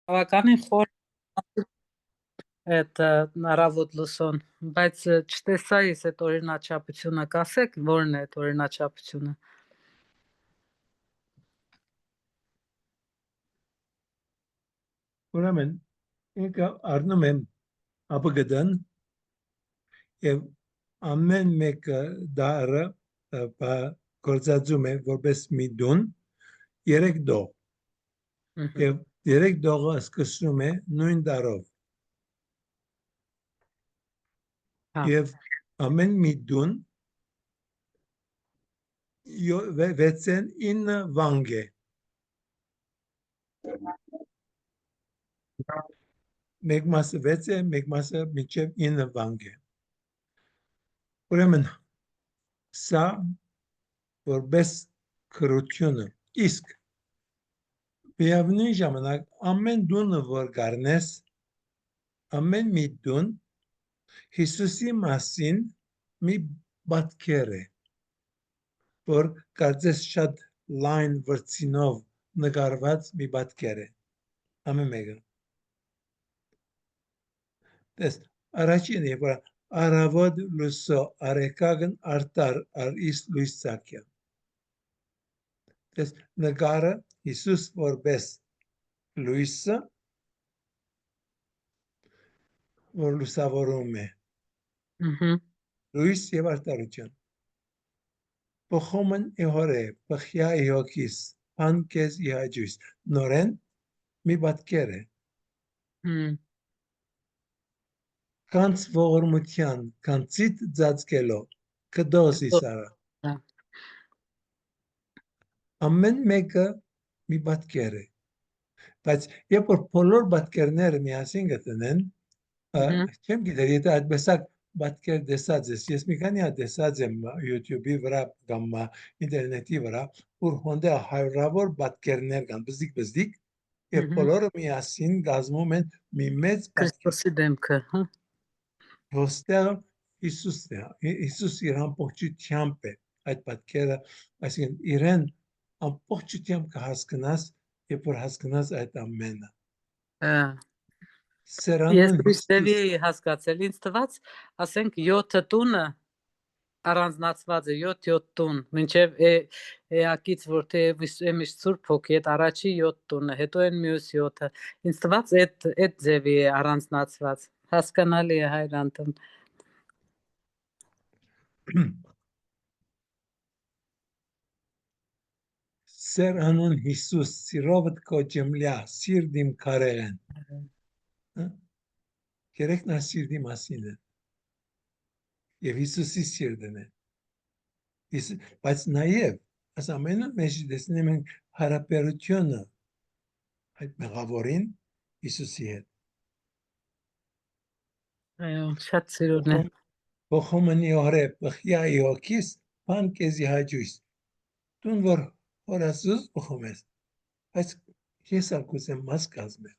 Բավականին խոր այդ նարավոտ լուսոն, բայց չտեսա ես այդ օրինաչափությունը, կասեք որն է այդ օրինաչափությունը։ Ուրեմն ինքը առնում եմ ԱՊԳԴ-ն եւ ամեն մեկը դարը գործածում է որպես մի դուն 3 դող եւ 3 դողը սկսում է նույն դարով եւ ամեն մի դուն 9 վանգ է մեկ մասը 6 է մեկ մասը մինչեւ 9 վանգ է ուրեմն սա որպես քրությունը իսկ միևնույն ժամանակ ամեն դունը որ գարնես ամեն մի դուն Հիսուսի մասին մի պատկեր է որ կարծես շատ լայն վրձինով նկարված մի պատկեր է ամեն մեկը դες առաջինը որ արավոտ լուսո արեկագն արտար իս լույս ցակյա դες նկարը Հիսուս որպես լույսը որ լուսավորում է լույս եւ արտարություն Փոխոմն իհորե բխյա իոքիս պանկեզ իհաջույս նորեն մի պատկեր է կանց ողորմության կանցիտ ծածկելով կդոսի սարա ամեն մեկը մի պատկեր է բայց երբ որ բոլոր պատկերները միասին գտնեն չեմ գիտեր եթե այդպես պատկեր տեսած ես մի քանի հատ տեսած եմ YouTube-ի վրա կամ ինտերնետի վրա որ հոնդե հարյուրավոր պատկերներ կան բզիկ եւ բոլորը միասին կազմում են մի մեծ Քրիստոսի դեմքը Ոստեղ Հիսուսն է Հիսուս իր ամբողջությամբ է այդ պատկերը այսինքն իրեն ամբողջությամբ կհասկանաս երբ որ հասկանաս այդ ամենը Ես դեպի հասկացել ինձ թվաց ասենք 7 տունը առանձնացված է 7 տուն մինչև էակից որ թե εμիշ Սուրբ Հոգի այդ առաջի 7 տունը հետո են մյուս 7-ը ինձ թվաց այդ ձևի է առանձնացված հասկանալի է հայրանտում Սեր անուն Հիսուս սիրովդ կոջեմլյա սիրդիմ կարեղեն Երեքն սիրդի մասին է եւ Հիսուսի սիրդն է բայց նաեւ այս ամենը մեջ տեսնում ենք հարաբերությունը այդ մեղավորին Հիսուսի հետ այո շատ սիրուն է Փոխոմնի օրե բխյա իոքիս պանկեզի հաջույս դուն որ հորասուս փոխոմես բայց ես ակուսեմ մաս կազմեմ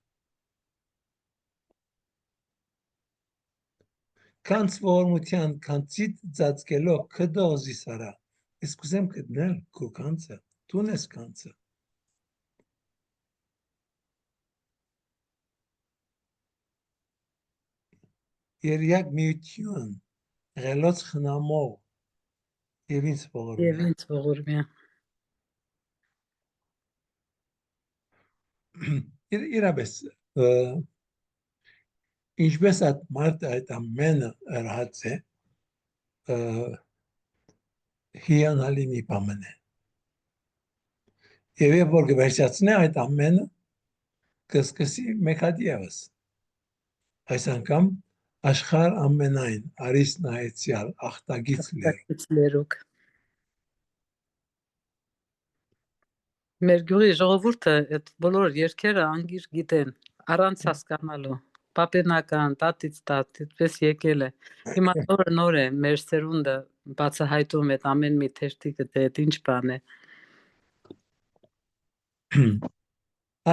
Կանց ողորմության կանցիտ ծածկելով կդոզի սարա ես կուզեմ գտնել քո կանցը դուն ես կանցը Երյակ միություն ղելոց խնամող եւ ինձ ողորմյա իրապես ինչպես այդ մարդը այդ ամենը արած է հիանալի մի բան է եւ երբ որ կվերջացնե այդ ամենը կսկսի մեկ հատ ևս այս անգամ աշխարհ ամենայն արիս նայեցյալ ախտագից լերուկ մեր գյուղի ժողովուրդը այդ բոլոր երգերը անգիր գիտեն առանց հասկանալու պապենական տատից տատ այդպես եկել է հիմա նոր է մեր սերունդը բացահայտում այդ ամեն մի թերթիկը թե այդ ինչ բան է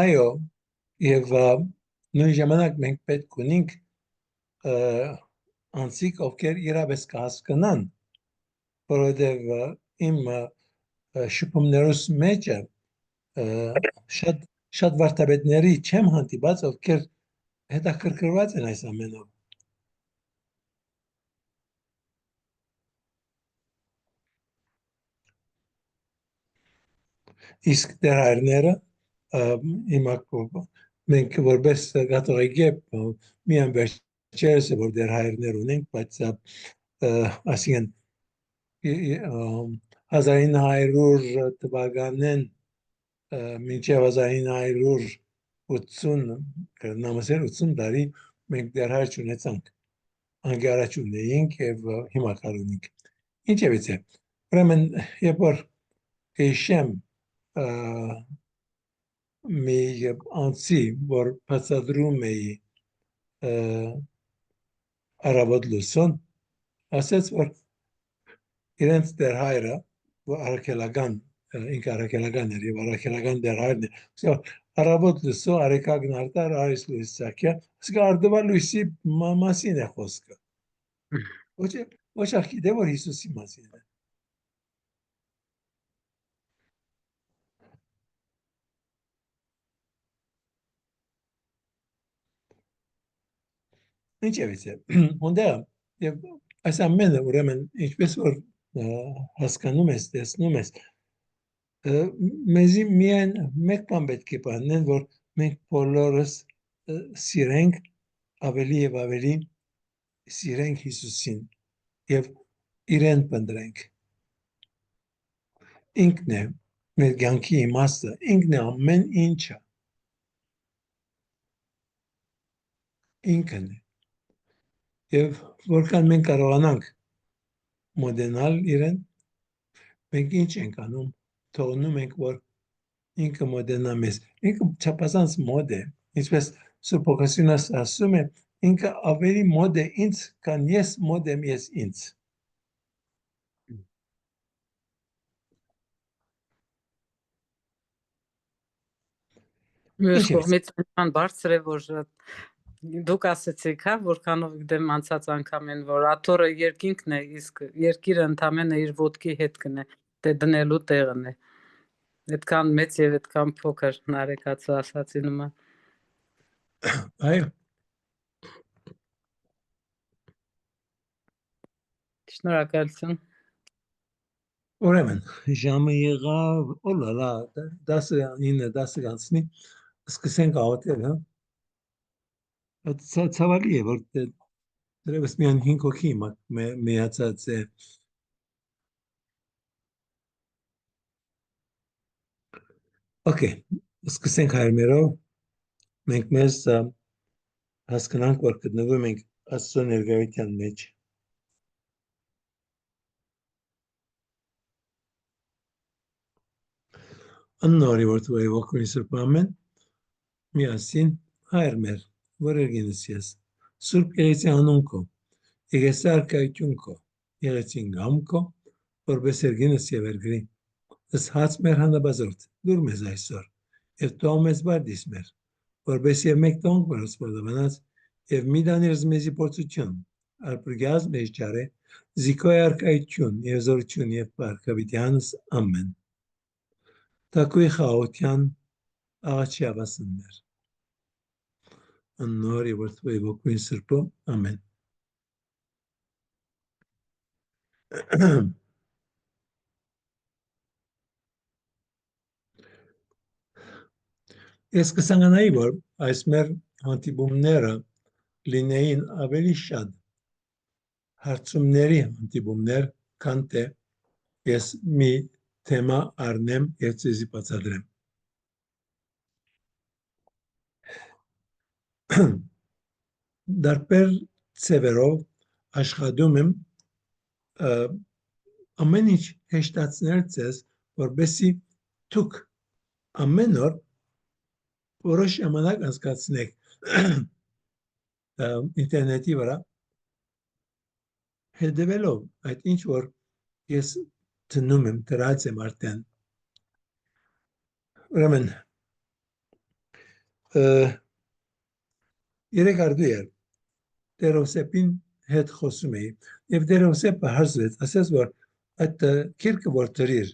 այո եւ նույն ժամանակ մենք պետք ունենք անցիկ ովքեր իրապես կհասկանան որովհետեւ իմ շփումներուս մեջը շատ վարդապետների չեմ հանդիպած, ովքեր հետաքրքրված են այս ամենով։ Իսկ դեր հայրները հիմա մենք որպես կաթողիկե միայն վերջերս որ դեր հայրներ ունենք, բայց ասին 1900 թվականին մինչև 1980 կրնամասեր 80 տարի մենք դեր հայր չունեցանք, անգարաչ ունեինք և հիմա կար ունենք։ Ինչևից է, ուրեմն երբ որ հիշեմ մի անձի, որ բացատրում էի առավոտ լուսոն, ասեց, որ իրենց դեր հայրը, առաքելական, ինքը առաքելական էր և առաքելական դեր հայրն է, առավոտ լուսո արեկագն արտար արիս լույս ծակյա, ասկա արդվա լույսի մասին է խոսքը։ Ոչ աղկիտ է, որ Հիսուսի մասին է։ Ինչևից է, հոնդեղ, և այս ամենը, ուրեմն, ինչպես որ հասկանում ես, տեսնում ես, մեզի միայն մեկ բան պետք է պահանեն, որ մենք բոլորս սիրենք ավելի և ավելի սիրենք Հիսուսին և իրեն պնդրենք։ Ինքն է մեր կյանքի իմաստը, ինքն է ամեն ինչը, ինքն է։ Եվ որքան մենք կարողանանք մոդենալ իրեն, մենք ինչ ենք անում, թողնում ենք, որ ինքը մոդենա մեզ։ Ինքը չափազանց մոդ է, ինչպես Սուրբ Օգոստինոս ասում է, ինքը ավելի մոդ է ինձ, քան ես մոդ եմ ես ինձ։ Մյուս կողմից այնքան բարձր է, որ դուք ասեցիք, հա, որքանով դեմ անցած անգամ են, որ աթոռը երկինքն է, իսկ երկիրը ընդամենը իր ոտքի հետ կնե, դե դնելու տեղն է։ Այդքան մեծ եւ այդքան փոքր Նարեկացու ասացի նման։ Այո։ Շնորհակալություն։ Ուրեմն, ժամը եղավ, օլալա, 10:09 սկսենք աղոթել, հա։ Ցավալի է, որ դեռևս միայն 5 հոգի միացած է։ Okay, սկսենք հայրներով, մենք մեզ հասկանանք, որ գտնվում ենք Աստծո ներկայության մեջ։ Աննորի որ դու ողքույն Սուրբ Ամեն, միասին հայր մեր, որ երգինս ես, Սուրբ Եղեցի անուն քո, Եղեսի արքայություն քո, Եղեցին գամ քո, որպես երգինս եւ երգրի, ըստ հաց մեր հանրաբազորդ, դուր մեզ այսօր, եւ տող մեզ բարդիս մեր, որպես եւ մեկ տոնք որս բորդավանած, եւ մի դանիրս մեզի փորձություն, արպրգյազ մեզ ջարե, զիկոյ արքայություն եւ զորություն եւ պարգավիտյանս ամեն։ Տակույ խաղության աղաչի ավասններ։ Աննոր եւ որթվի ողքույն Սրբո, ամեն։ Ես կսանանայի, որ այս մեր հանդիպումները լինեին ավելի շատ հարցումների հանդիպումներ, քան թե ես մի թեմա առնեմ եւ ձեզի բացատրեմ։ Դարբեր ծևերով աշխատում եմ ամեն ինչ հեշտացնել ձեզ, որբեսի դուք ամեն օր որոշ ժամանակ անցկացնեք ինտերնետի վրա հետևելով այդ ինչ որ ես դնում եմ, դրած եմ արդեն։ Ուրեմն երեք արդու էր Տեր Հովսեփին հետ խոսում էի եւ Տեր Հովսեփը հարցրեց, ասես որ այդ քիրքը որ դրիր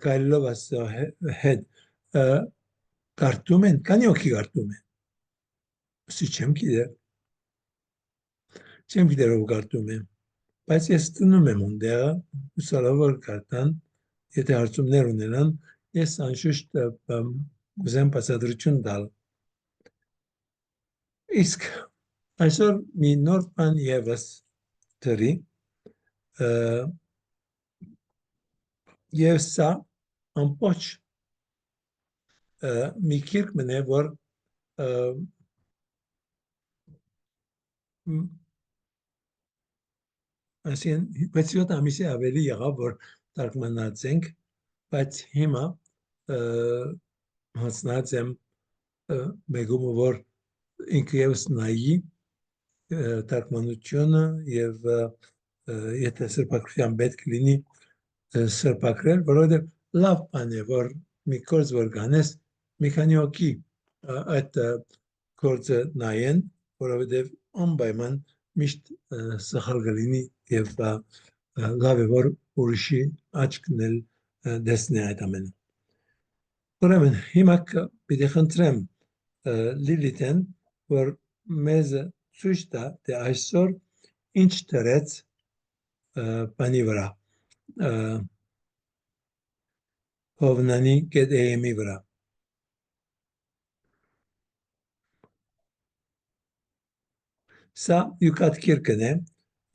կայլով ասո հետ Կարդում են, քանի օքի կարդում են։ Սի չեմ գիտեր ով կարդում են, բայց ես տնում եմ ունդեղը, հուսալավոր կարդան, եթե հարցումներ ունենան, ես անշուշտ ուզեմ բացատրություն տալ։ Իսկ այսօր մի նոր բան ևս դրի, եւ սա ամբողջ մի քիրք մնե, որ այսին 6-7 ամիսի ավելի եղավ, որ թարգմանած ենք, բայց հիմա հասնած եմ մեգումը, որ ինքը ևս նայի թարգմանությունը եւ եթե սրբակրության պետք լինի սրբակրել, որովհետև լավ բան է, որ մի գործ որ կանես, մի քանի օքի այդ գործը նայեն, որովհետև անպայման միշտ սխալ կլինի եւ լավ է, որ ուրիշի աչքն էլ դեսնի այդ ամենը։ Ուրեմն, հիմա պիտի խնդրեմ Լիլիթեն, որ մեզ ցույց տա, թե այսօր ինչ դրեց բանի վրա, Հովնանի գետեյեմի վրա։ Սա յուկատ քիրքն է,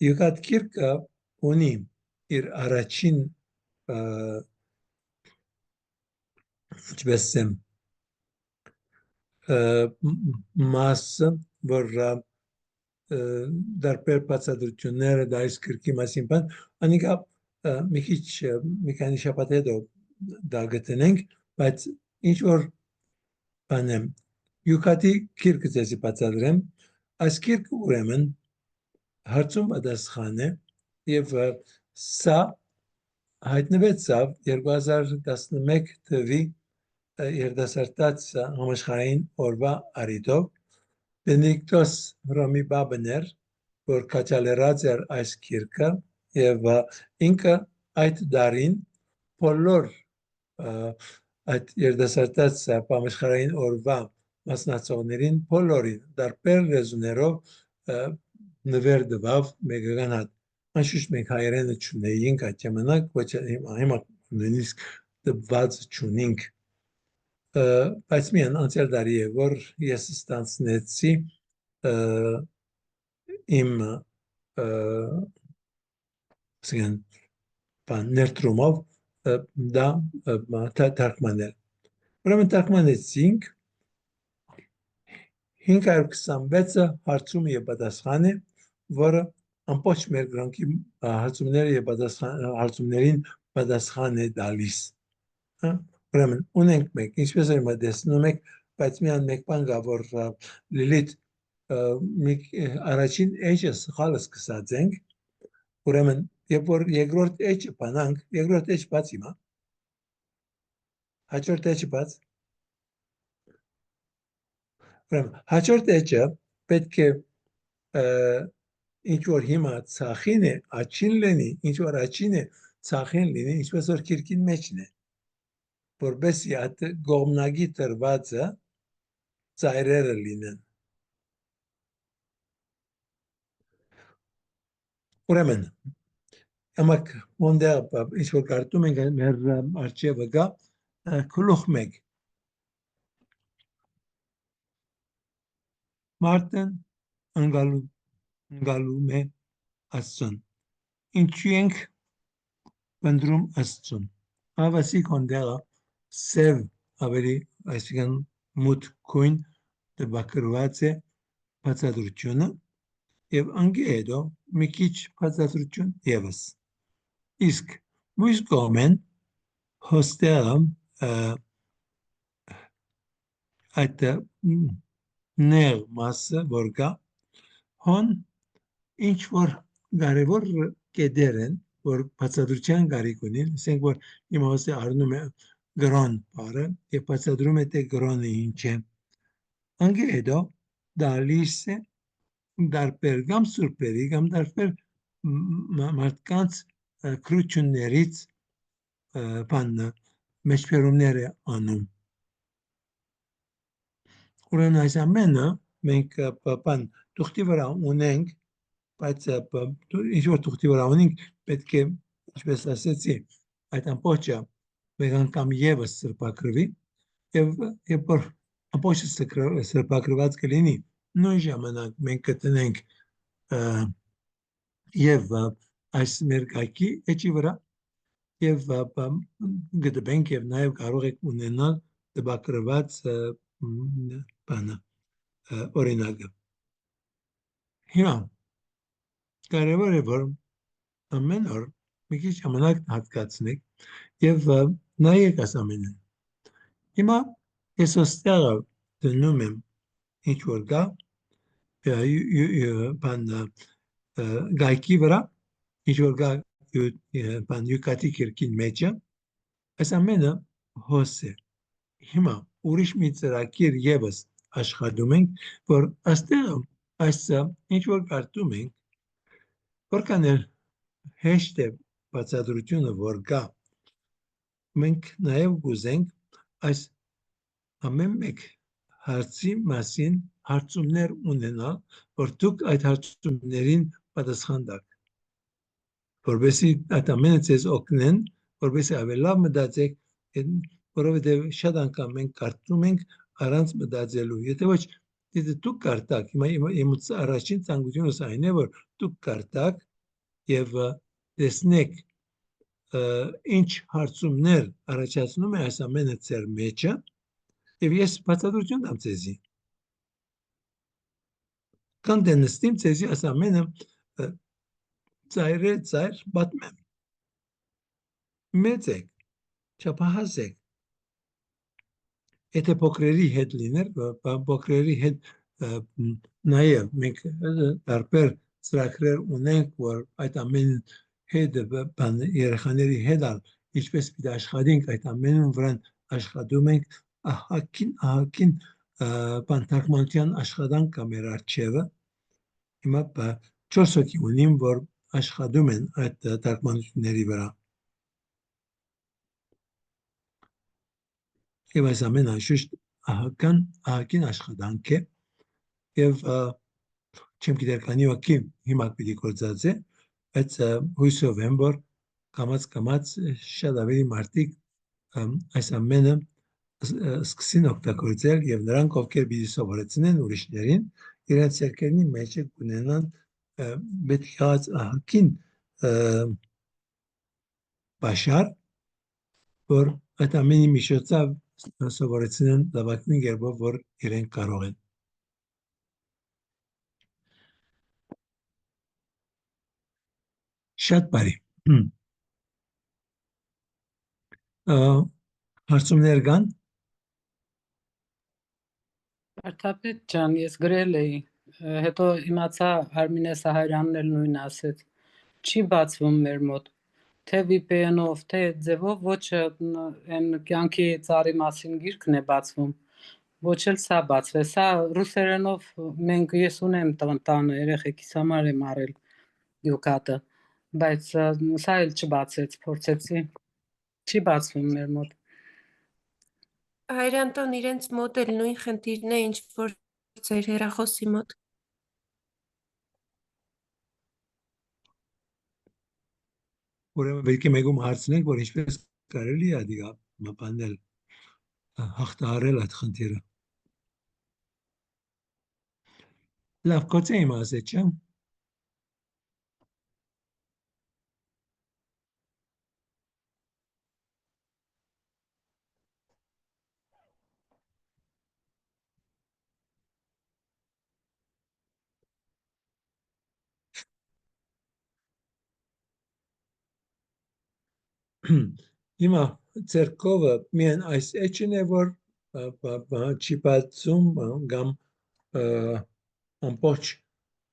յուկատ քիրքը ունի իր առաջին ինչպես եմ մասը, որ դարբեր բացատրությունները դայս քրքի մասին բան, անիկա մի քանի շաբաթ հետո դա գտնենք, բայց ինչ որ բան եմ, յուկատի քիրքը ձեզի բացատրեմ, այս քիրքը ուրեմն հարցում պատասխան է եւ սա հայտնվեցավ 2011 թվականի երիտասարդաց համաշխարհային օրվա առիթով Բենեդիկտոս Հռոմի Պապն էր, որ քաջալերած էր այս քիրքը եւ ինքը այդ դարին բոլոր այդ երիտասարդաց համաշխարհային օրվա մասնակցողներին բոլորին դարբեր լեզուներով նվեր տվավ մեկական հատ։ Անշուշտ մենք հայերենը չունեինք այդ ժամանակ, ոչ հիմա նույնիսկ տված չունենք, բայց միան անցյալ տարի է, որ ես ստանցնեցի իմ ներդրումով դա թարգմանել։ Ուրեմն թարգմանեցինք 526-ը հարցում եւ պատասխան է, որը ամբողջ մեր գրանքի հարցումներին պատասխան է տալիս։ Ուրեմն ունենք մեկ, ինչպես որ տեսնում եք, բայց միան մեկ բան կա, որ Լիլիթ առաջին էջը սխալը սկսած ենք, ուրեմն երբ որ երկրորդ էջը բանանք, երկրորդ էջ բաց հիմա, հաջորդ էջը բաց, ուրեմն հաջորդ էջը պետք է ինչ որ հիմա ցախին է, աչին լինի, ինչ որ աչին է, ցախին լինի, ինչպես որ քիրքին մեջն է, որբեսի այդ գողմնագի տրվածը ծայրերը լինեն։ Ուրեմն, ամակ մոնդեղ ինչ որ կարդում ենք մեր արջևը գա, գլուխ մեկ։ Մարտն ընկալում է Աստծուն։ Ինչու ենք բնդրում Աստծուն։ Ավասի կոնդեղը սև ավելի այսինքն մութ գույն տպագրված է բացատրությունը եւ անգե հետո մի քիչ բացատրություն եւս։ Իսկ մյուս կողմեն հոստեղը այդ ներ մասը որ կա հոն ինչ որ կարևոր կետեր են, որ բացատրության կարիք ունին, ասենք որ հիմա հոսե առնում է գրոն բառը եւ բացատրում է թե գրոնը ինչ է։ Անգե հետո դալիս է դարբեր կամ սուրբերի կամ դարբեր մարդկանց քրություններից բանը մեջբերումներ է անում։ ուրեմն այս ամենը մենք բան թուղթի վրա ունենք, բայց ինչ որ թուղթի վրա ունենք, պետք է, ինչպես ասեցի, այդ ամբողջը մեկ անգամ եւս սրբակրվի եւ երբ որ ամբողջը սրբակրված կլինի, նույն ժամանակ մենք կտնենք եւ այս ներկայքի էջի վրա եւ գտբենք եւ նաեւ կարող եք ունենալ տպագրված բանը օրինակը։ Հիմա կարևոր է որ ամեն օր մի քիչ ժամանակ հատկացնեք եւ նայեք այս ամենը։ Հիմա ես ոստեղը դնում եմ ինչ որ գա բան գայքի վրա ինչ որ գա բան յուկատի կիրքին մեջը այս ամենը հոս է։ Հիմա ուրիշ մի ծրագիր եւս աշխատում ենք, որ այստեղ այս ինչ որ կարդում ենք, որքան էլ հեշտ է բացատրությունը որ կա, մենք նաեւ գուզենք այս ամեն մեկ հարցի մասին հարցումներ ունենալ, որ դուք այդ հարցումներին պատասխան տաք, որովհետեւ այդ ամենը ձեզ օգնեն, որովհետեւ ավելի լավ մտածեք, որովհետեւ շատ անգամ մենք կարդում ենք առանց մտածելու, եթե ոչ եթե դուք կարդաք, հիմա իմ առաջին ցանկությունս այն է, որ դուք կարդաք եւ տեսնեք ինչ հարցումներ առաջացնում է այս ամենը ձեր մեջը եւ ես բացատրություն տամ ձեզի կանդենստիմ ձեզի այս ամենը ծայր պատմեմ մեծ եք չափահաս եք եթե փոքրերի հետ լիներ փոքրերի հետ նաեւ մենք տարբեր ծրագրեր ունենք որ այդ ամեն հետ բան երեխաների հետ ինչպես պիտի աշխատենք այդ ամենին վրան աշխատում ենք ահագին բան թարգմանության աշխատանք կա մեր առջևը հիմա 4 հոգի ունիմ որ աշխատում են այդ թարգմանությունների վրա եւ այս ամենը շուտ ահագին աշխատանք է եւ չեմ գիտեր քանի հոգի հիմա պիտի գործածե բայց հույսով եմ որ կամած շատ ավելի մարդիկ այս ամենը սկսին օգտագործել եւ նրանք ովքեր պիտի սովորեցնեն ուրիշներին իրենց երկերնի մեջ ունենան պետք է ահագին բաշար որ այդ ամենի միջոցով սովորեցնեն լավագույն կերպով որ իրենք կարող են շատ բարի հարցումներ կան Արտապետ ջան, ես գրել էի, հետո իմացա Արմինե Սահարյանն էլ նույնը ասեց։ Չի բացվում մեր մոտ, թե VPN-ով, թե ձևով, ոչ այն կյանքի ծառի մասին գիրքն է բացվում, ոչ էլ սա բացվե։ Սա ռուսերենով ես ունեմ տանը, երեխեքիս համար եմ արել յուկատը, բայց սա էլ չբացեց, փորձեցի, չի բացվում մեր մոտ։ Հայրենտոն իրենց մոտ էլ նույն խնդիրն է, ինչ որ ձեր հեռախոսի մոտ։ ուրեմն պետք է մեկում հարցնենք, որ ինչպես կարելի է դիգա մապանել հաղթահարել այդ խնդիրը։ Լավ, կոչե իմ ասեց, չէ՞։ Հիմա ցերկովը միայն այս էջն է որ չի բացում կամ ամբողջ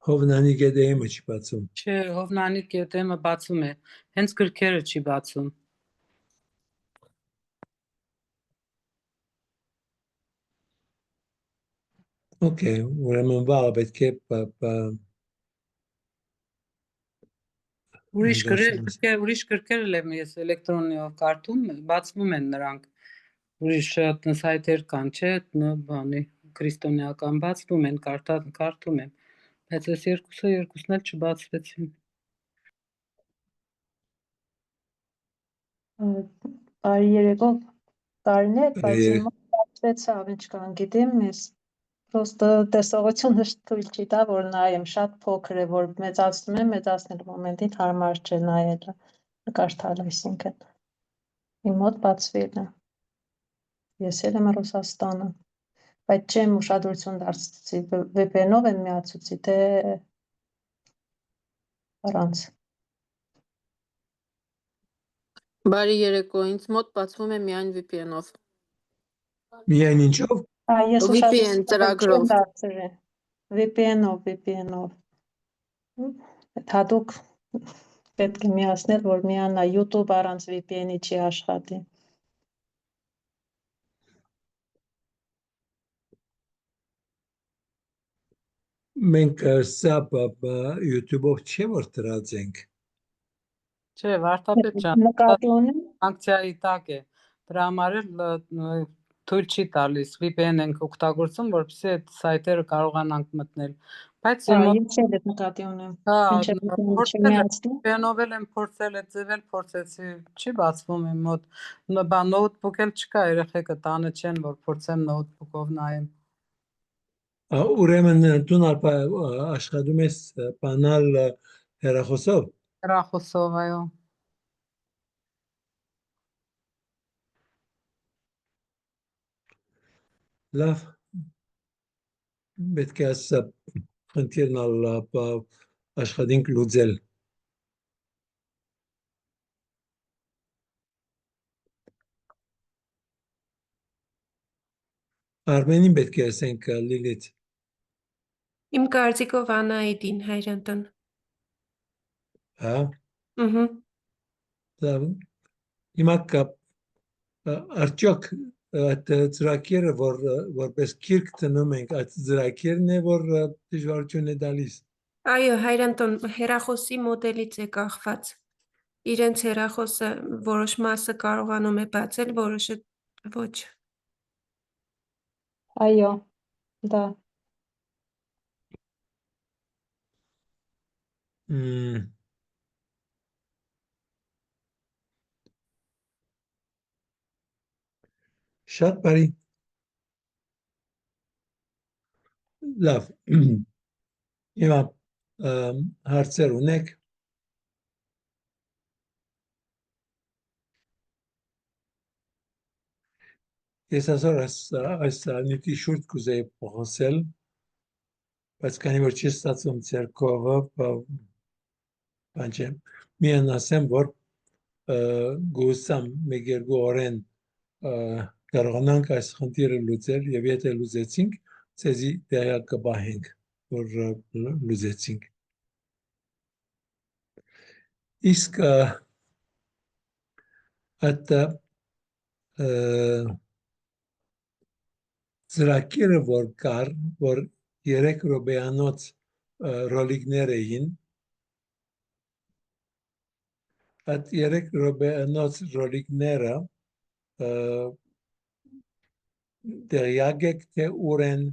հովնանի գետեմը չի բացում։ Չէ, հովնանի գետեմը բացում է, հենց գրքերը չի բացում։ Okay, ուրեմն վաղ պետք է ուրիշ գրքեր եմ ես էլեկտրոնիով կարդում, բացվում են նրանք։ Ուրիշ սայթեր կան, չէ, բանի քրիստոնեական բացվում են, կարդում եմ, բայց այս երկուսն էլ չբացվեցին։ Բարի երեկո, տարիներ, բայց Երեկո։ հիմա բացվեցավ, ինչքան գիտեմ, ես պրոստը տեսողությունը թույլ չի տա, որ նայեմ, շատ փոքր է, որ մեծացնում եմ, մեծացնելու մոմենտին հարմար չէ նայելը, նկարդալ, այսինքն։ Իմ մոտ բացվել է։ Ես էլ եմ Ռուսաստանը, բայց չեմ ուշադրություն դարձրեցի, VPN-ով եմ միացուցի, թե առանց։ Բարի երեկո, ինձ մոտ բացվում է միայն VPN-ով։ Միայն ինչով։ Ես VPN ուշադրություն չեմ ծրագրով։ դարձրել, VPN-ով։ Այդ հատուկ պետք է միացնել, որ միանա YouTube առանց VPN-ի չի աշխատի։ Մենք սա YouTube-ով չէ որ դրած ենք։ Չէ, Վարդապետ ջան, Նկատի ունեմ, սանկցիայի տակ է։ Դրա համար էլ թույլ չի տալիս VPN ենք օգտագործում, որպեսզի այդ սայթերը կարողանանք մտնել։ Բայց իմ մոտ ես էլ այդ նկատի ունեմ, հա, մինչև VPN-ը փորձել եմ, չմիացնի, VPN-ով եմ փորձել, այդ ձև էլ փորձեցի, չի բացվում իմ մոտ։ Նոթբուք էլ չկա, երեխեքը տանը չեն, որ փորձեմ նոթբուքով նայեմ։ Ուրեմն դու աշխատում ես բանալ հեռախոսով։ Հեռախոսով, այո։ Լավ, պետք է ասա խնդիրն աշխատենք լուծել։ Արմենին պետք է ասենք Լիլիթ։ Իմ կարծիքով Անահիտին Հայրենտон։ Հա։ Ըհը։ Լավ։ Հիմա արդյոք այդ ծրագիրը որպես քիրք դնում ենք, այդ ծրագիրն է որ դժվարություն է տալիս։ Այո, Հայրենտон հեռախոսի մոդելից է կախված։ Իրենց հեռախոսը որոշ մասը կարողանում է բացել, որոշը ոչ։ այո, դա, Շատ բարի։ Լավ։ Հիմա հարցեր ունեք։ Ես այսօր այս նյութի շուրջ կուզեի խոսել, բայց քանի որ չի ստացվում ձեր կողը, բան չէ։ Միայն ասեմ, որ գուսամ մեկ երկու օրեն կարողանանք այս խնդիրը լուծել եւ եթե լուծեցինք, ցեզի տեղյակ կբահենք, որ լուծեցինք։ Իսկ այդ ծրագիրը որ կար, որ 3 րոպեանոց ռոլիկներ էին, այդ 3 րոպեանոց ռոլիկները տեղյակ եք, թե ուր են,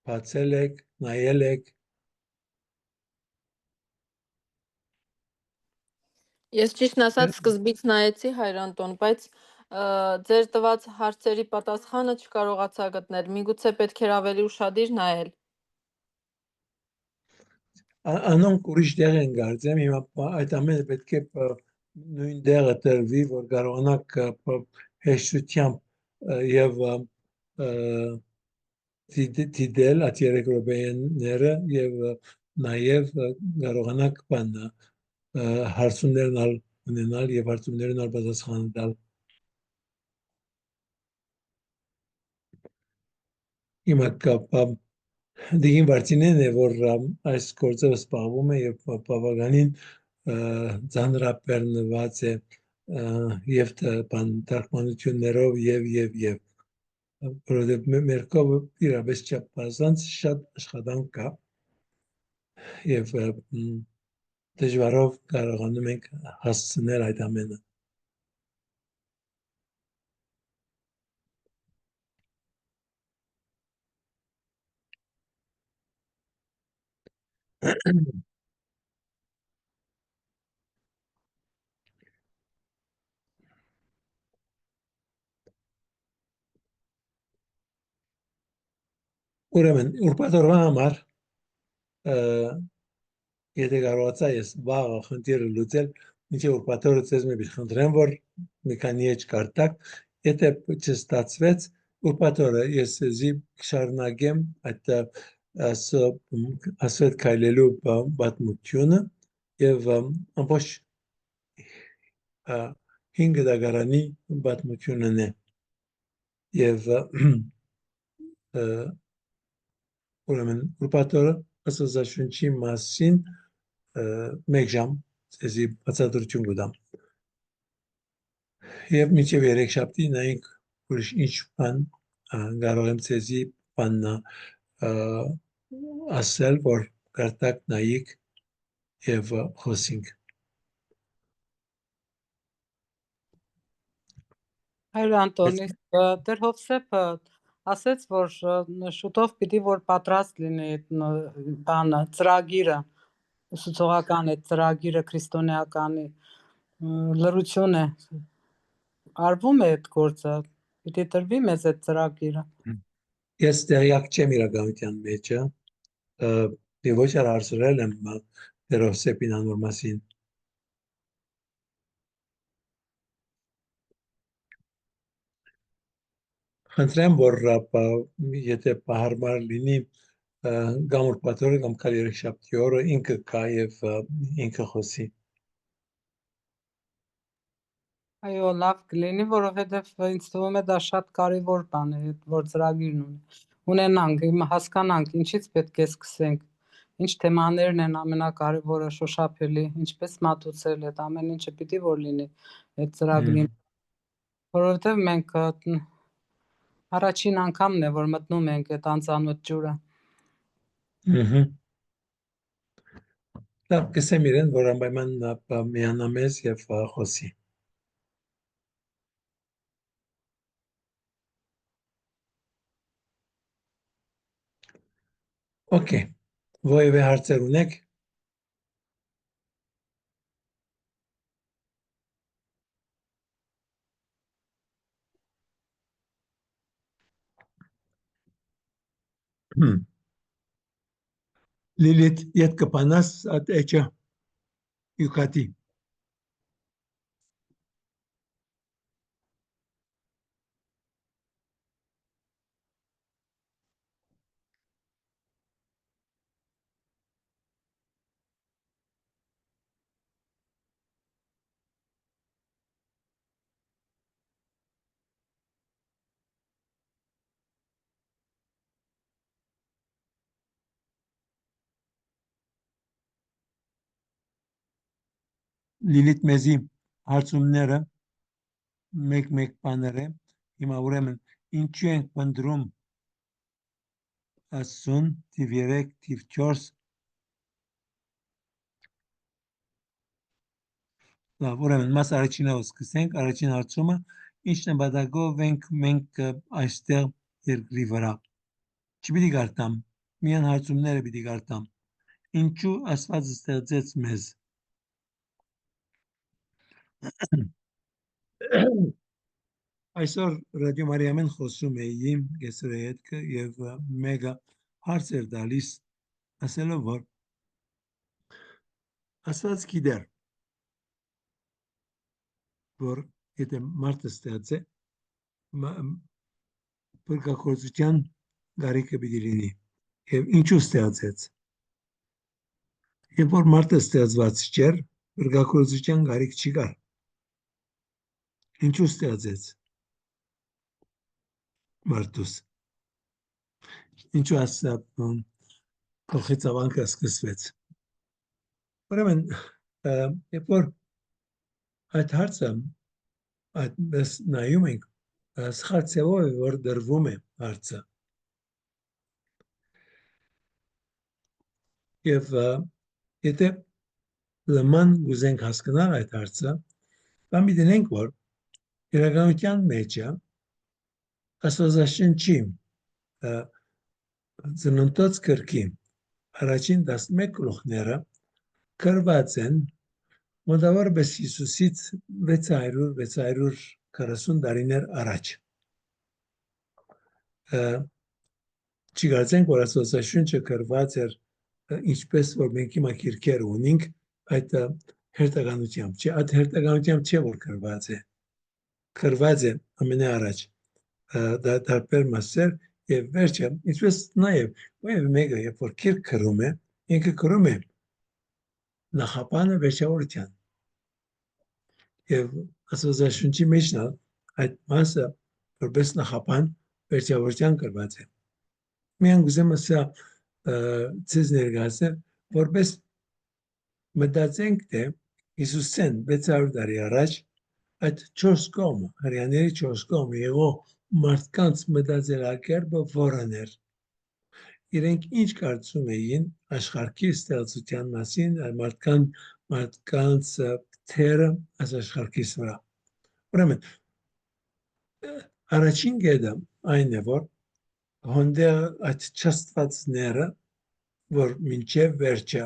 բացել եք, նայել եք։ Ես ճիշտն ասած սկզբից նայեցի Հայրենտոն, բայց ձեր տված հարցերի պատասխանը չկարողացա գտնել։ Միգուցե պետք էր ավելի ուշադիր նայել։ Անոնք ուրիշ տեղ են գարձեմ, հիմա այդ ամենը պետք է նույն տեղը տրվի, որ կարողանաք հեշտությամբ եւ դիտել այդ 3 րոպեները եւ նաեւ կարողանաք հարցումներն ունենալ եւ հարցումներն պատասխան տալ։ Հիմա Դիգին Վարդինեն է, որ այս գործով զբաղվում է եւ բավականին ծանրաբեռնված է եւ թարգմանություններով եւ որովհետեւ մեր կողմը իրապես չափազանց շատ աշխատանք կա եւ դժվարով կարողանում ենք հասցնել այդ ամենը։ Ուրեմն ուրբաթօրվա համար եթե կարողացա ես վաղը խնդիրը լուծել, մինչև ուրբաթօրը ցեզ մի խնդրեմ, որ մի քանի էջ կարտակ, եթե չստացվեց, ուրբաթօրը ես զի շարունակեմ այդ ասոյթ քայլելու պատմությունը եւ ամբողջ 5 դագարանի պատմությունն է եւ ուրեմն ուրբաթօրը Աստվածաշունչի մասին մեկ ժամ ցեզի բացատրություն կտամ եւ մինչեւ երեքշաբթի նայենք ուրիշ ինչ բան կարող եմ ցեզի բաննա ասել որ կարտակ նայեք եւ խոսենք Հայր Անտոնի, Տեր Հովսեփը ասեց, որ շուտով պիտի որ պատրաստ լինի բանը, ծրագիրը, ուսուցողական է ծրագիրը քրիստոնեականի լրություն է, արվում է այդ գործը, պիտի տրվի մեզ այդ ծրագիրը։ Ես տեղյակ չեմ իրականության մեջը եւ ոչ հարցրել եմ Տեր Հովսեփին անոր մասին Խնդրեմ, որ եթե պահարմար լինի կամ ուրբաթօրը կամ կալ երեքշաբթի օրը ինքը կա եւ ինքը խոսի։ Այո, լավ կլինի, որովհետև ինձ թվում է դա շատ կարևոր բան է, որ ծրագիրն ունի։ Ունենանք, հասկանանք, ինչից պետք է սկսենք, ինչ թեմաներն են ամենակարևորը, շոշափելի, ինչպես մատուցել այդ ամեն ինչը պիտի որ լինի այդ ծրագրին, որովհետև մենք առաջին անգամն է, որ մտնում ենք այդ անծանոթ ջուրը։ Լավ, կսեմ իրեն, որ անպայման միանա մեզ եւ խոսի։ Okay, որևէ հարցեր ունեք։ Լիլիթ, իդ կպանաս այդ էջը յուքատի։ Լիլիթ մեզի հարցումները մեկ բաներ է։ Հիմա ուրեմն ինչու ենք փնտրում ասուն թիվ 3, թիվ 4 Լավ, ուրեմն մաս առաջինով սկսենք, առաջին հարցումը ինչ նպատակով ենք մենք այստեղ երկրի վրա։ Չպիտի գարտամ, միան հարցումները պիտի գարտամ։ Ինչու Աստված ստեղծեց մեզ։ Այսօր ռադիո Մարիամեն խոսում էի գեսրի հետ եւ մեգա հարց էր դալիս ասելով որ Աստված գիտեր որ եթե մարդը ստեղծե բրգախոսության գարիկը պիտի լինի եւ ինչու ստեղծեց երբ որ մարդը ստեղծված չէր բրգախոսության գարիկ չկար ինչու ստեղծեց մարդուս ինչու ասա կողից ավանքը սկսվեց ուրեմն երբ որ այդ հարցը այդպես նայում ենք սխալ ձևով է որ դրվում է հարցը եւ եթե լման ուզենք հասկանալ այդ հարցը բան մի դնենք որ իրականության մեջը Աստվածաշնչի ծննդոց կրկի առաջին 11 գլուխները գրված են մոտավորապես Հիսուսից 640 տարիներ առաջ։ Չգործենք, որ Աստվածաշունչը գրված էր ինչպես որ մենք հիմա քիրքեր ունենք, այդ հերթականությամբ չէ, այդ հերթականությամբ չէ որ գրված է։ Գրված է ամենաառաջ դարբեր մասեր եւ վերջը, ինչպես նաեւ մեկը երբ որ քիրք գրում է, ինքը գրում է նախապանը վերջավորության։ Եվ Աստվածաշունչի մեջ այդ մասը որպես նախապան վերջավորության գրված է։ Միան գուզեմ ասա ցեզ ներկայացնել, որպես մտածենք թե Հիսուսեն 600 տարի առաջ այդ 4 կողմը, հрьяաների 4 կողմը եղող մարդկանց մտածելակերպը որն էր։ Իրենք ինչ կարծում էին աշխարհի ստեղծության մասին, մարդկանց թերը աշխարհի վրա։ Ուրեմն առաջին կետը այն է, որ հոնդեր այդ չաստվածները, որ մինչև վերջը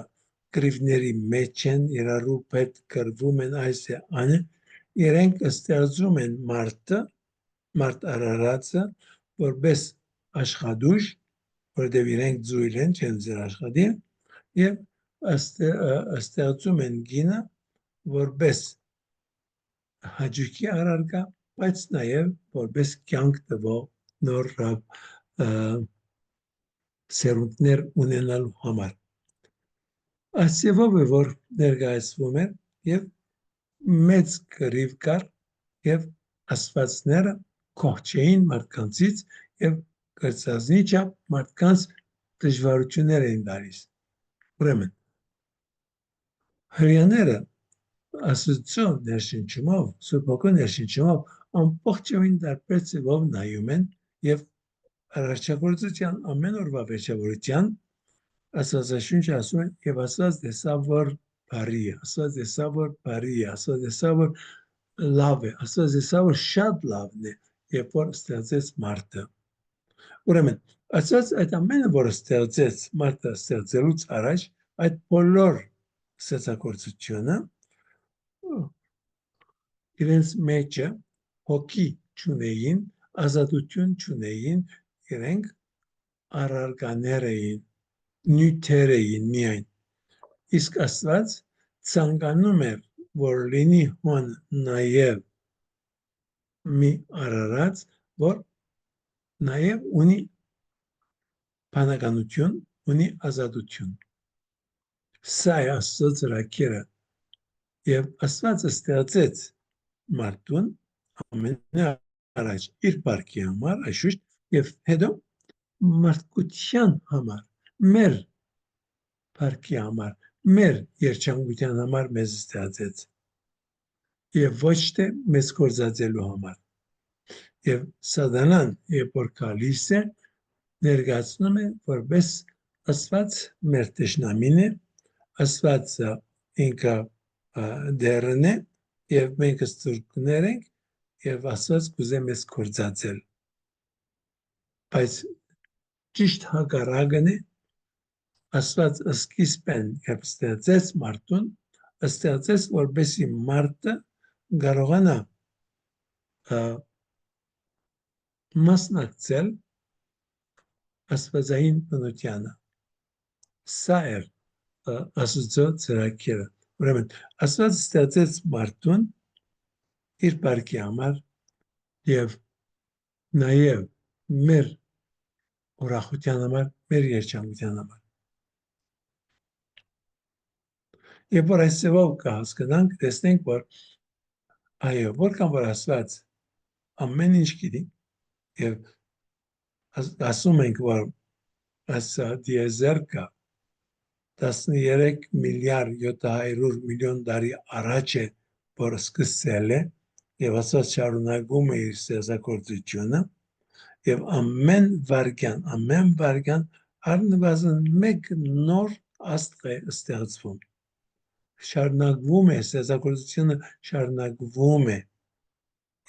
գրիվների մեջ են, իրարու պետ գրվում են այս է անը, իրենք ստեղծում են մարդ արարածը, որպես աշխատուժ, որտեղ իրենք ձույլ են, չեն ձեր աշխատին, և ստեղծում են գինը, որպես հաճույքի առարկա, բայց նաև որպես կյանք տվող նոր սերունդներ ունենալու համար։ Այս ձևով է, որ ներկայացվում է և մեծ կռիվ կար և աստվածները կողջեին մարդկանցից և կրծածնի չափ մարդկանց դժվարություններ էին տալիս։ Ուրեմն հրեաները Աստծո ներշնչումով, Սուրբ Հոգու ներշնչումով ամբողջովին տարբեր ձևով նայում են և արարչագործության ամեն օրվա վերջավորության Աստվածաշունչը ասում է և Աստված տեսավ որ բարի է, Աստված տեսավ որ բարի է, Աստված տեսավ որ լավ է, Աստված տեսավ որ շատ լավն է, երբ որ ստեղծեց մարդը։ Ուրեմն Աստված այդ ամենը որ ստեղծեց մարդը ստեղծելուց առաջ այդ բոլոր ստեղծագործությունը իրենց մեջը հոգի չունեին, ազատություն չունեին, իրենք առարկաներ էին, նյութեր էին միայն։ Իսկ Աստված ցանկանում էր, որ լինի հոն նաև մի արարած, որ նաև ունի բանականություն, ունի ազատություն։ Սա է Աստծո ծրագիրը։ Եվ Աստված ստեղծեց մարդուն ամենաառաջ իր բարքի համար, այշուշտ, և հետո մարդկության համար, մեր բարքի համար, մեր երջանկության համար մեզ ստեղծեց և ոչ թե մեզ կործածելու համար։ Եվ սատանան, երբ որ գալիս է, ներկայացնում է որպես Աստված մեր թշնամին է, Աստված ինքը դերն է, և մենք ստրուկներ ենք, և Աստված կուզե մեզ կործածել։ Բայց ճիշտ հակառակն է, Աստված սկիզբեն երբ ստեղծեց մարդուն, ստեղծեց որպեսզի մարդը կարողանա մասնակցել աստվածային բնությանը։ Սա էր Աստծո ծրագիրը։ Ուրեմն Աստված ստեղծեց մարդուն իր բարքի համար և նաև մեր ուրախության համար, մեր երջանկության համար։ Երբ որ այս ձևով կհասկանանք, տեսնենք, որ այո, որքան որ Աստված ամեն ինչ գիտի և ասում ենք, որ այս դիեզերքը 13 միլիարդ 700 միլիոն տարի առաջ է, որ սկսել է և Աստված շարունակում է իր ստեղծագործությունը և ամեն վայրկյան առնվազն մեկ նոր աստղ է ստեղծվում։ Շարունակվում է, ստեղծագործությունը շարունակվում է։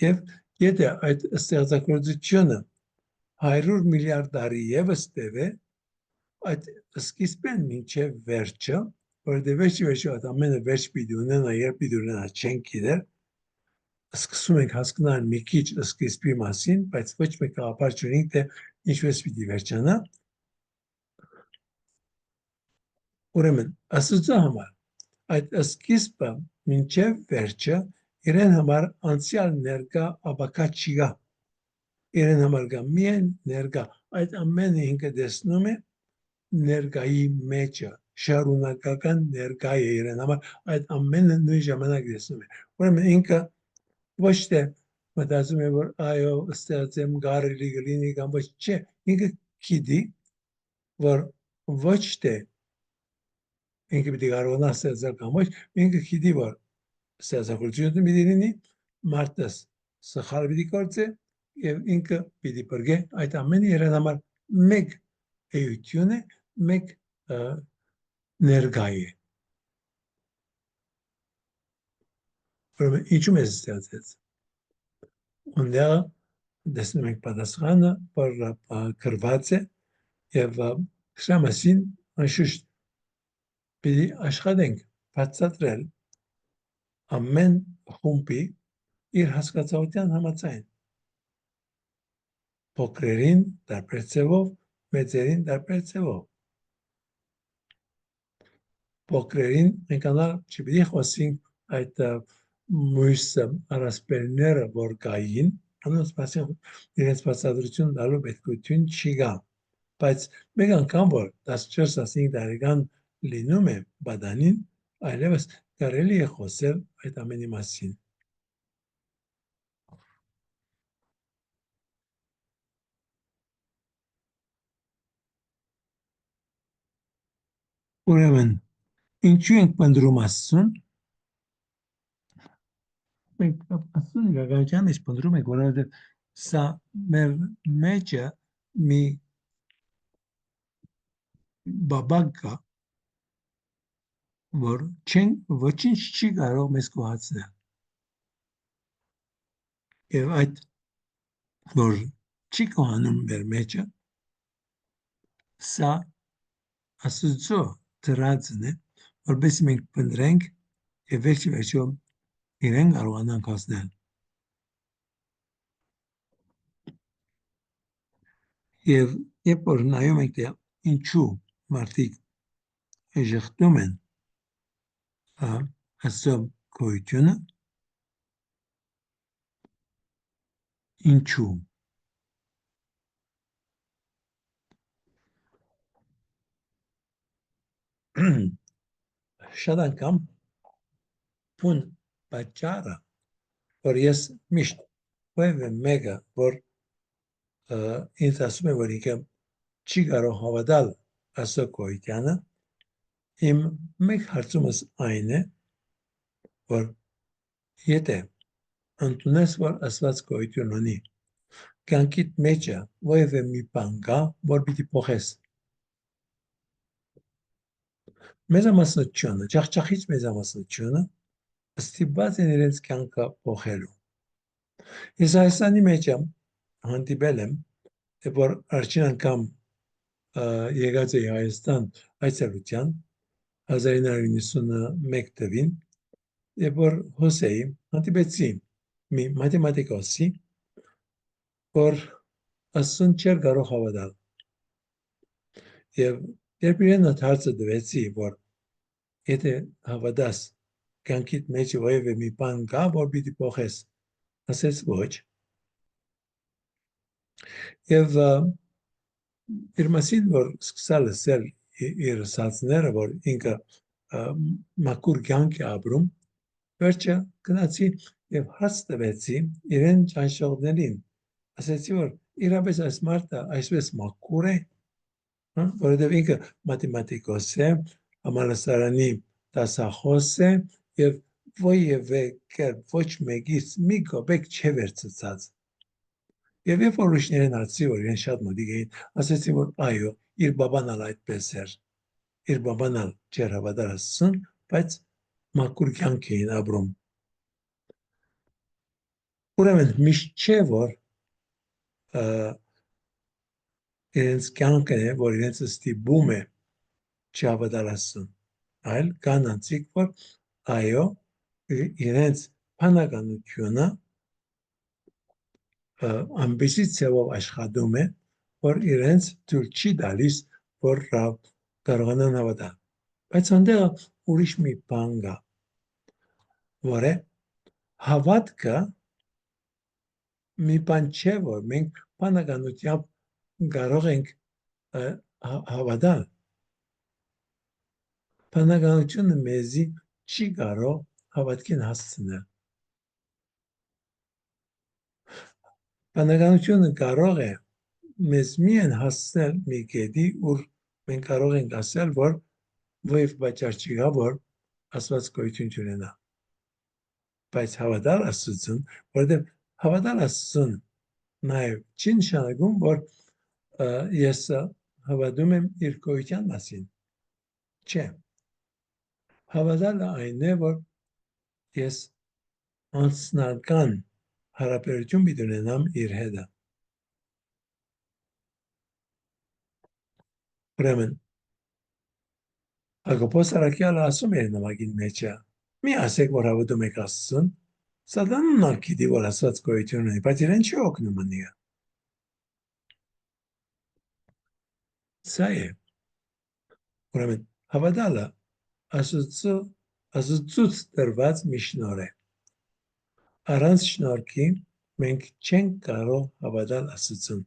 Եվ եթե այդ ստեղծագործությունը 100 միլիարդ տարի ևս տևե, այդ սկիզբեն մինչև վերջը, որովհետև վերջի այդ ամենը վերջ պիտի ունենա, երբ պիտի ունենա չենք գիտեր, սկսում ենք հասկանալ մի քիչ սկիզբի մասին, բայց ոչ մեկ գաղափար չունենք, թե ինչպես պիտի վերջանա։ Ուրեմն, Աստծո համար այդ սկիզբը մինչև վերջը իրեն համար անցյալ ներկա աբակա չկա։ Իրեն համար կա միայն ներկա։ Այդ ամենը ինքը տեսնում է ներկայի մեջը, շարունակական ներկա է իրեն համար, այդ ամենը նույն ժամանակ տեսնում է։ Ուրեմն ինքը ոչ թե մտածում է, որ այո, ստեղծեմ կարելի կլինի կամ ոչ, չէ, ինքը գիտի, որ ոչ թե ինքը պիտի կարողանա ստեղծել կամ ոչ, ինքը գիտի, որ ստեղծագործությունը պիտի լինի, մարդը սխալ պիտի գործի եւ ինքը պիտի բրգե այդ ամենը իրեն համար մեկ էություն է, մեկ ներկա է։ Ուրեմն ինչու մեզ ստեղծեց։ Ունդեղ տեսնում ենք պատասխանը, որ գրված է եւ սա մասին անշուշտ պիտի աշխատենք բացատրել ամեն խումբի իր հասկացության համաձայն։ Փոքրերին տարբեր ձևով, մեծերին տարբեր ձևով։ Փոքրերին մենք անալ չպիտի խոսենք այդ մույս առասպելները, որ կային, անոնց մասին իրենց բացատրություն տալու պետքություն չկա։ Բայց մեկ անգամ որ 14-15 տարեկան լինում է բադանին, այլևս կարելի է խոսել այդ ամենի մասին։ Ուրեմն, ինչու ենք պնդրում Աստծուն։ Մենք Աստծուն իրականության մեջ պնդրում ենք, որովհետև սա մեր մեջը մի բաբակ կա, որ ոչինչ չի կարող մեզ կոհացնել։ Եվ այդ, որ չի կոհանում մեր մեջը, սա Աստծո դրածն է, որպես մենք պնդրենք եւ վերջո իրեն կարողանանք հասնել։ Եվ երբ որ նայում ենք թե ինչու մարդիկ ժխտում են Աստծո գոյությունը, ինչու։ Շատ անգամ փուն պատճառը, որ ես միշտ ովևէ մեկը, որ ինձ ասում է, որ ինքը չի կարող հավատալ Աստծո գոյությանը, իմ մեկ հարցումս այն է, որ եթե ընդունես, որ Աստված գոյություն ունի, կյանքիդ մեջը ովևէ մի բան կա, որ պիտի փոխես։ Մեծամասնությունը, ջախջախից մեծամասնությունը ստիպված են իրենց կյանքը փոխելու։ Ես Հայաստանի մեջ հանդիպել եմ, որ առաջին անգամ եկած էի Հայաստան այցելության 1991 թվականին, եւ որ հոսեի, հանդիպեցի մի մաթեմատիկոսի, որ Աստծուն չէր կարող հավատալ։ Եվ երբ իրեն հարցը տվեցի, որ եթե հավատաս կյանքիդ մեջ ովևէ մի բան կա, որ պիտի փոխես, ասեց ոչ։ Եվ իր մասին, որ սկսա լսել իր ասածները, որ ինքը մաքուր կյանք է ապրում, վերջը գնացի եւ հարց տվեցի իրեն ճանաչողներին։ Ասեցի, որ իրապես այս մարդը այսպես մաքուր է, որովհետև ինքը մաթեմատիկոս է, համալսարանի դասախոս է եւ ոչ մեկից մի կոպեկ չէ վերցած։ Եվ երբ որ ուրիշներին հարցրի, որ իրեն շատ մոտիկ էին, ասեցին, որ այո, իր բաբան ալ այդպես էր։ Իր բաբան ալ չէր հավատալ Աստծուն, բայց մաքուր կյանք էին ապրում։ Ուրեմն միշտ չէ, որ իրենց կյանքն է, որ իրենց ստիպում է չհավատալ Աստծուն, այլ կան անձիկ, որ այո, իրենց բանականությունը ամբեսի ցավով աշխատում է, որ իրենց թույլ չի տալիս, որ կարողանան հավատալ։ Բայց այնտեղ ուրիշ մի բան կա, որ է հավատքը մի բան չէ, որ մենք բանականությամբ կարող ենք հավատալ։ Բանականությունը մեզի չի կարող հավատքին հասցնել։ Բանականությունը կարող է մեզ միայն հասցնել մի կետի, ուր մենք կարող ենք ասել, որ ովև պատճառ չի գա, որ Աստված գոյություն չունենա։ Բայց հավատալ Աստծուն, որովհետև հավատալ Աստծուն նաև չի նշանակում, որ ես հավատում եմ իր գոյության մասին։ Չէ։ Հավատալը այն է, որ ես անձնական հարաբերություն պիտի ունենամ իր հետ։ Ուրեմն Հակոբոս առաքյալը ասում է նամակին մեջը. մի ասեք, որ հավատում եք Աստծուն, Սատանան ակիդի, որ Աստված գոյություն ունի, բայց իրեն չի օգնում ունի։ Սա է։ Ուրեմն հավատալը Աստծուց տրված մի շնորհ է։ Առանց շնորհքի մենք չենք կարող հավատալ Աստծուն։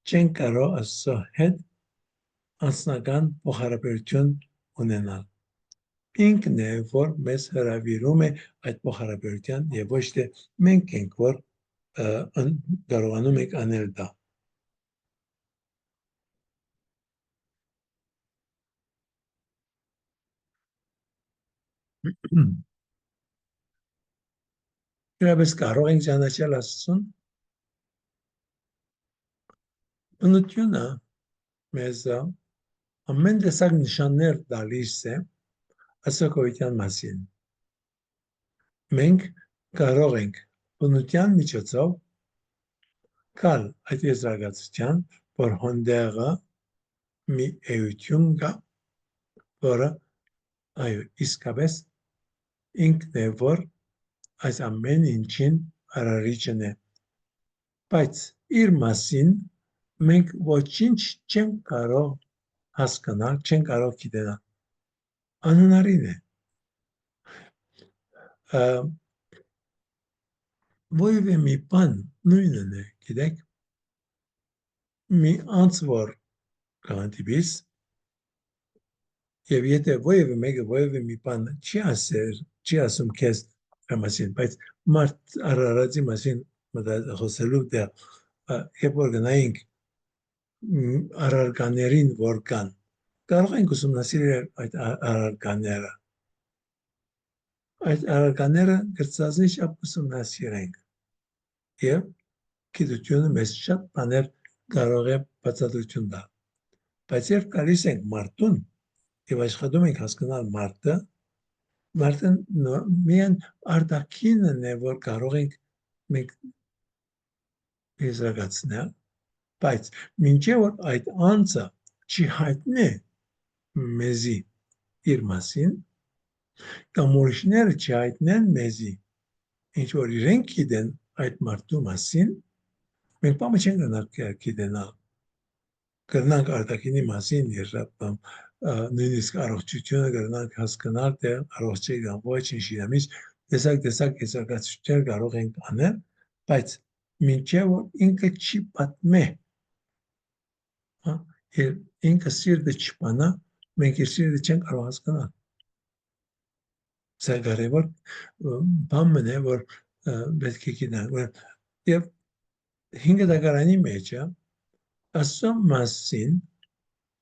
Չենք կարող Աստծո հետ անձնական փոխհարաբերություն ունենալ։ Ինքն է, որ մեզ հրավիրում է այդ փոխհարաբերության եւ ոչ թե մենք ենք, որ կարողանում ենք անել դա։ Իրապես կարող ենք ճանաչել Աստծուն։ Բնությունը մեզ ամեն տեսակ նշաններ տալիս է Աստծո գոյության մասին։ Մենք կարող ենք բնության միջոցով գալ այդ եզրակացության, որ հոնդեղը մի էություն կա, որը այո, իսկապես ինքն է, որ այս ամեն ինչին արարիչն է։ Բայց իր մասին մենք ոչինչ չենք կարող հասկանալ, չենք կարող գիտենալ։ Անհնարին է։ Որևէ մի բան նույնն է, գիտեք, մի անձ որ կանտիպիս, եւ եթե որևէ մեկը որևէ մի բան չի ասում քեզ մասին, բայց մարդ արարածի մասին խոսելու դեղ, երբ որ գնայինք արարգաներին որ կան, կարող ենք ուսումնասիրել այդ արարգաները։ Այդ արարգաները գրծածնի շապ ուսումնասիրենք։ Եվ գիտությունը մեզ շատ բաներ կարող է բացատրություն տալ։ Բայց երբ գալիս ենք մարդուն եւ աշխատում ենք հասկանալ մարդը, մարդն միայն արտաքինն է, որ կարող ենք մենք եզրակացնել, բայց մինչև որ այդ անձը չի հայտնի մեզի իր մասին, կամ ուրիշները չհայտնեն մեզի, ինչ որ իրենք գիտեն այդ մարդու մասին, մենք բամը չենք գնանք գիտենալ։ Կրնանք արտաքինի մասին երբամ նույնիսկ առողջությունը կրնանք հասկանալ, թե առողջ է կամ ոչ, ինչ իրամից տեսակ եզրակացություններ կարող ենք անել, բայց մինչև որ ինքը չի պատմե, ինքը սիրտը չպանա, մենք իր սիրտը չենք կարող հասկանալ։ Սա կարևոր բան է, որ պետք է գիտենք։ Եվ 5 դարանի մեջ Աստծո մասին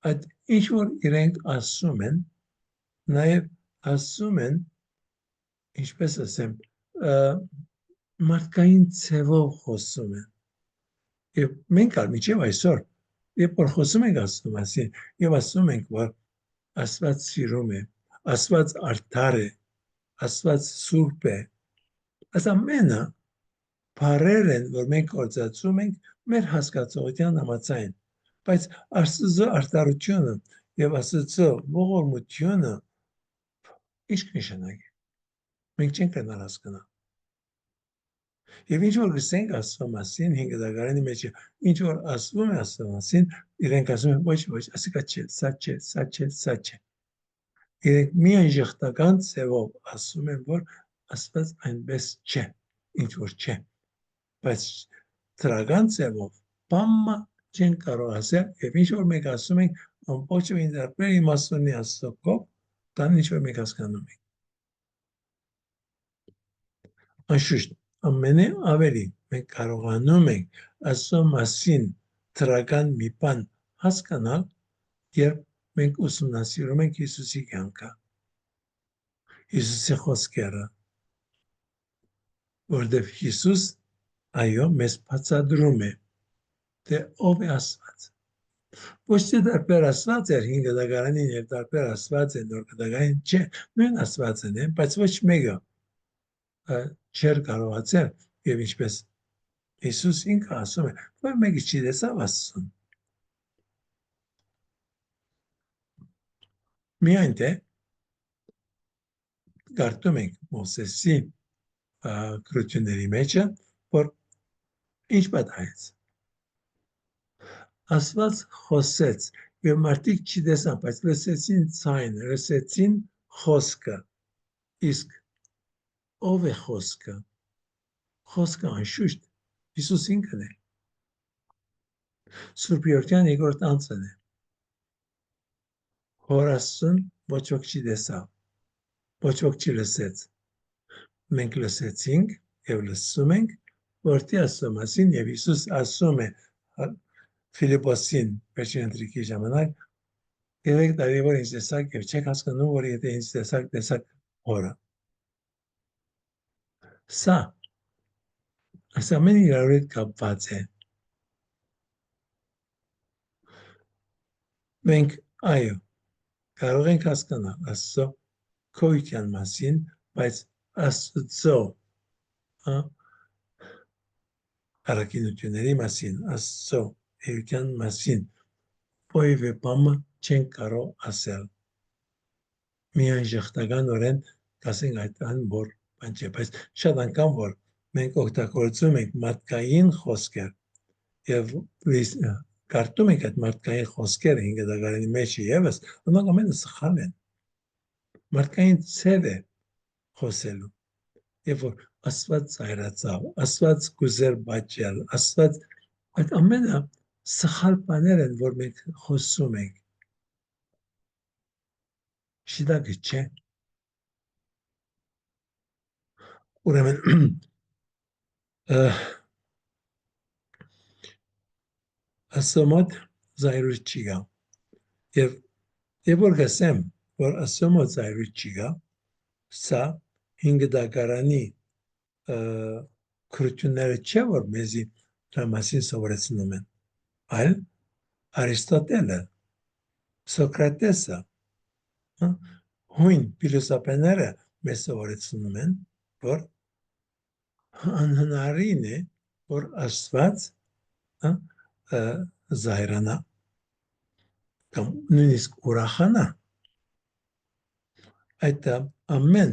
այդ ինչ որ իրենք ասում են, նաև ասում են, ինչպես ասեմ, մարդկային ցևով խոսում են։ Եվ մենք մինչև այսօր, երբ որ խոսում ենք Աստծո մասին, եւ ասում ենք, որ Աստված սիրում է, Աստված արդար է, Աստված սուրբ է, այս ամենը բառեր են, որ մենք գործածում ենք մեր հասկացողության համաձայն, Բայց Աստծո արտարությունը եւ Աստծո ողորմությունը ինչ կնշանակի։ Մենք չենք կարող հասկանալ։ Եվ ինչ որ գսենք Աստծո մասին 5 դագարանի մեջ ինչ որ ասվում է Աստծո մասին, իրենք ասում են ոչ, ասիկա չէ, սա չէ։ Իրենք միայն ժխտական ձևով ասում են, որ Աստված այնպես չէ, ինչ որ չէ։ Բայց դրական ձևով բամը չեն կարող ասել, եւ ինչ որ մենք ասում ենք, ամբողջովին դեպի իմաստունի Աստծո կողմ, դա ինչ որ մենք հասկանում ենք։ Անշուշտ, ամենը ավելի մենք կարողանում ենք Աստծո մասին դրական մի բան հասկանալ, երբ մենք ուսումնասիրում ենք Հիսուսի կյանքը, Հիսուսի խոսքերը, որտեղ Հիսուս այո մեզ բացատրում է, թե ով է Աստված։ Ոչ թե դարբեր Աստված էր 5 դագարանին եւ դարբեր Աստված է նոր դագարանին, չէ, նույն Աստվածն է, բայց ոչ մեկը չէր կարողացել եւ ինչպես Հիսուս ինքը ասում է, որ մեկը չի տեսավ Աստծուն։ Միայն թե կարդում ենք Մովսեսի գրությունների մեջ, որ ինչ պատահեց։ Աստված խոսեց եւ մարդիկ չտեսան, բայց լսեցին ձայնը, լսեցին խոսքը։ Իսկ ով է խոսքը։ Խոսքը անշուշտ Հիսուս ինքն է։ Սուրբ Յորթյան երկրորդ անձն է։ Հոր Աստծուն ոչ ոք չի տեսավ, ոչ ոք չի լսեց։ Մենք լսեցինք եւ լսում ենք Որդի Աստծո մասին եւ Հիսուս ասում է Ֆիլիպոսին վերջին ընտրիկի ժամանակ երեք տարի որ ինձ տեսակ եւ չեք հասկանում, որ եթե ինձ տեսակ Հորը։ Սա ամենը իրար հետ կապված է։ Մենք այո կարող ենք հասկանալ Աստծո քույրության մասին, բայց Աստծո առաքինությունների մասին, Աստծո էության մասին որևէ բան չեն կարող ասել։ Միայն ժխտականորեն կասենք այդքան որ բան չէ, բայց շատ անգամ որ մենք օգտագործում ենք մարդկային խոսքեր եւ կարդում ենք այդ մարդկային խոսքերը 5 դագարանի մեջ եւս, ոմանք ամենը սխալ են։ Մարդկային ցև է խոսելու։ Եվ որ Աստված ծայրացավ, Աստված գուզեր բաճել, Աստված այդ ամենը սխալ բաներ են, որ մենք խոսում ենք։ Շիդակը չէ։ Ուրեմն Աստծո մոտ զայրույթ չի գա։ Եվ որ գսեմ, որ Աստծո մոտ զայրույթ չի գա, սա 5 դագարանի քրությունները չէ, որ մեզի դրա մասին սովորեցնում են, այլ Արիստոտելը, Սոկրատեսը, հույն փիլիսոփաները մեզ սովորեցնում են, որ անհնարին է, որ Աստված զայրանա կամ նույնիսկ ուրախանա։ Այդ ամեն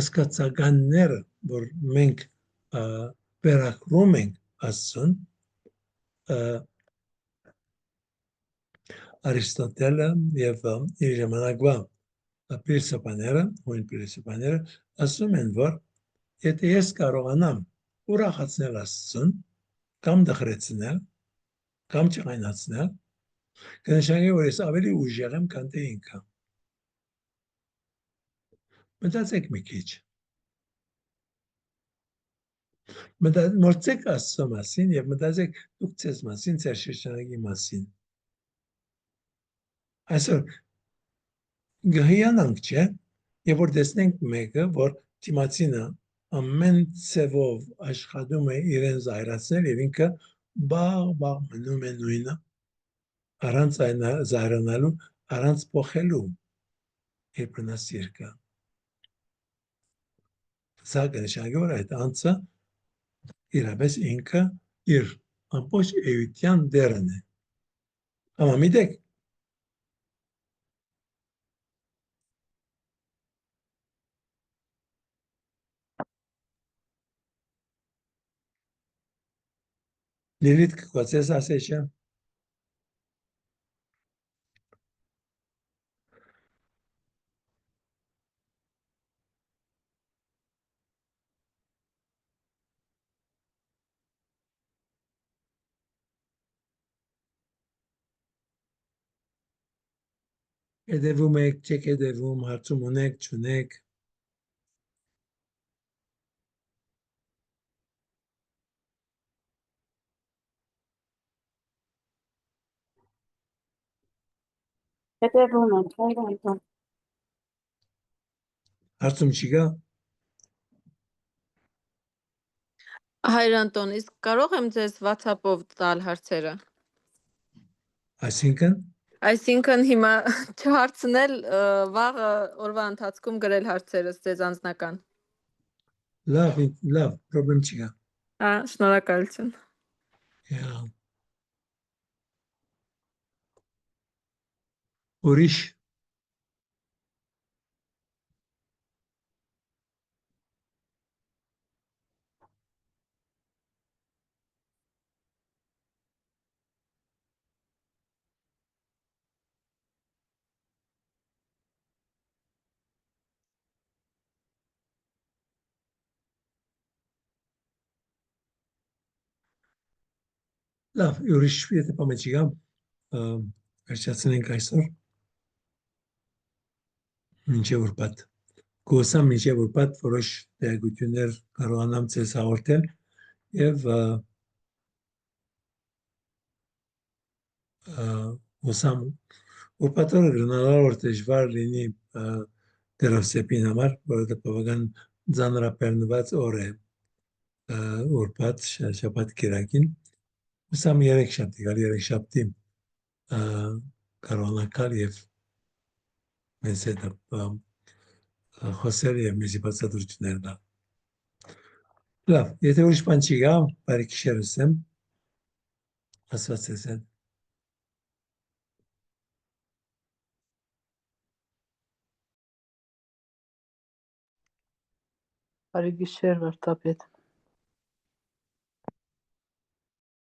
սկացականները, որ մենք վերագրում ենք Աստծուն, Արիստոտելը եւ իր ժամանակվա փիլիսոփաները, հույն փիլիսոփաները ասում են, որ եթե ես կարողանամ ուրախացնել Աստծուն կամ դխրեցնել, կամ չղայնացնել, կնշանակի, որ ես ավելի ուժեղ եմ, քան թե ինքը։ Մտածեք մի քիչ։ Մտածեք Աստծո մասին եւ մտածեք դուք ձեզ մասին, ձեր շրջանակի մասին։ Այսօր գհիանանք չէ, եւ որ տեսնենք մեկը, որ դիմացինը ամեն ցևով աշխատում է իրեն զայրացնել եւ ինքը բաղ մնում է նույնը, առանց զայրանալու, առանց փոխելու իր բնասիրկը։ Սա կնշանակի, որ այդ անձը իրապես ինքը իր ամբողջ էության դերն է։ Համամիտ եք։ Լիլիթ կկոչես ասեչը։ Եդևում եք, չեք եդևում, հարցում ունեք, չունեք։ Հետևում եմ, հայր Անտոն։ Հարցում չի գա։ Հայր Անտոն, իսկ կարող եմ ձեզ WhatsApp-ով տալ հարցերը։ Այսինքն, Այսինքն հիմա չհարցնել, վաղը օրվա ընթացքում գրել հարցերս ձեզ անձնական։ լավ, պրոբլեմ չի գա։ Շնորհակալություն։ Yeah. Ուրիշ, լավ, ուրիշ, եթե պամը չի գա, վերջացնենք այսօր, մինչև ուրբաթ։ Գոսամ մինչև ուրբաթ որոշ տեղեկություններ կարողանամ ձեզ հաղորդել եւ ուսամ ուրբաթը գնալով դժվար լինի դերոսեպին համար, որը բավական ձանրապերնված օր է ուրբաթ շաբաթ կիրակին ուսամ երեքշաբթի գալ երեքշաբթի կարողանալ եւ մեզ հետ խոսել եւ մեզի բացատրություններ տալ։ Լավ, եթե ուրիշ բան չի գա, բարի գիշեր ասեմ, ասված ես հետ։ Բարի գիշեր, վարդապետ։